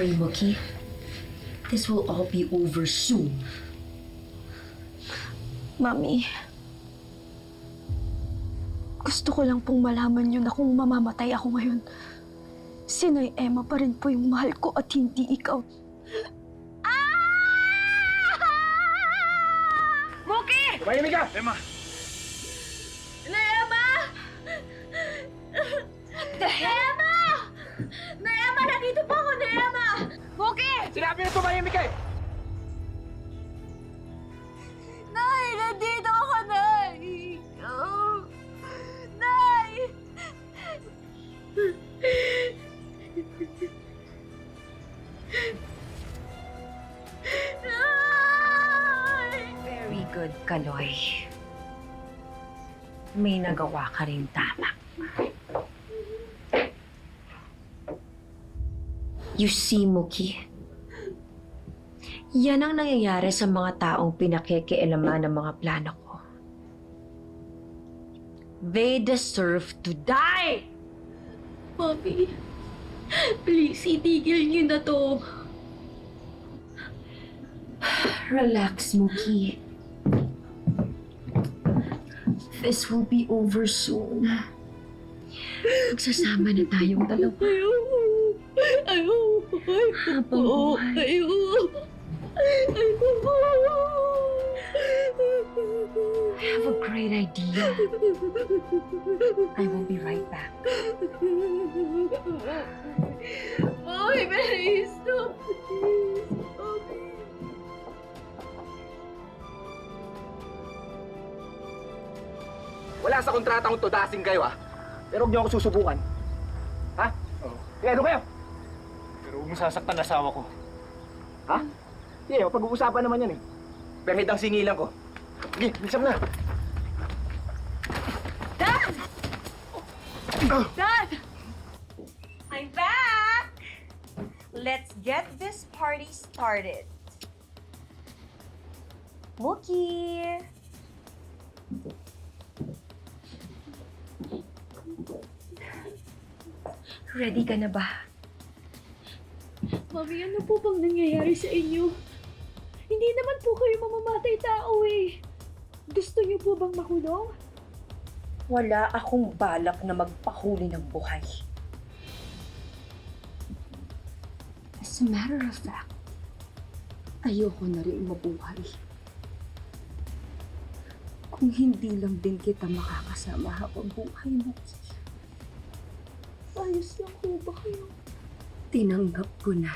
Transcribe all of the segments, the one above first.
worry, Mookie. This will all be over soon. Mami, gusto ko lang pong malaman yun na kung mamamatay ako ngayon, si Nay Emma pa rin po yung mahal ko at hindi ikaw. Mookie! Tumahimik ka! Emma! Nay Emma! Nay Emma! Nay Emma! Nandito po ako, Nay Emma! Mookie! Sinabi na tumahimik ka eh! Nay! Nandito ako, Nay! Nay! Nay! Very good, Kaloy. May nagawa ka rin tama. You see, Mookie, yan ang nangyayari sa mga taong pinakikialaman ng mga plano ko. They deserve to die! Mami, please, itigil niyo na to. Relax, Mookie. This will be over soon. Magsasama na tayong dalawa. Habang buhay. I have a great idea. I will be right back. Mami, please, stop. Please, Mami. Wala sa kontratang to, dasing kayo ah. Pero huwag niyo ako susubukan. Ha? Oo. Kaya ano kayo? Pero huwag mo sasaktan asawa ko. Ha? Sige, pag-uusapan naman yan eh. Pero hidang singilan ko. Sige, bilisan mo na. Dad! Dad! I'm back! Let's get this party started. Mookie! Ready ka na ba? Mami, ano po bang nangyayari sa inyo? Hindi naman po kayo mamamatay tao eh. Gusto niyo po bang makulong? Wala akong balak na magpahuli ng buhay. As a matter of fact, ayoko na rin mabuhay. Kung hindi lang din kita makakasama habang buhay mo. Ayos lang po ba kayo? Tinanggap ko na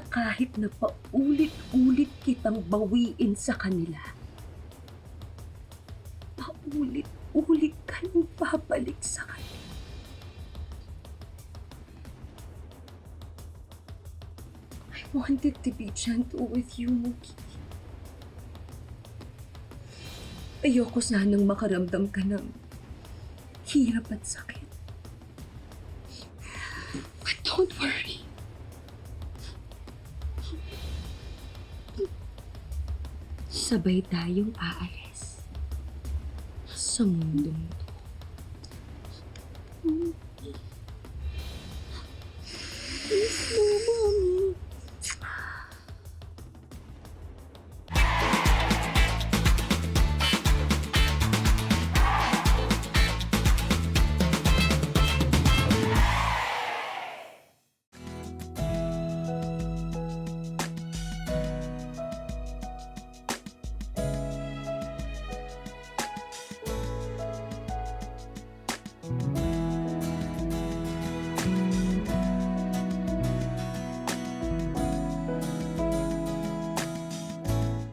kahit na paulit-ulit kitang bawiin sa kanila, paulit-ulit ka nang babalik sa kanila. I wanted to be gentle with you, Mookie. Ayoko sanang makaramdam ka ng hirap at sakit. But don't worry. Sabay tayong aalis sa mundong to. Please, Mama.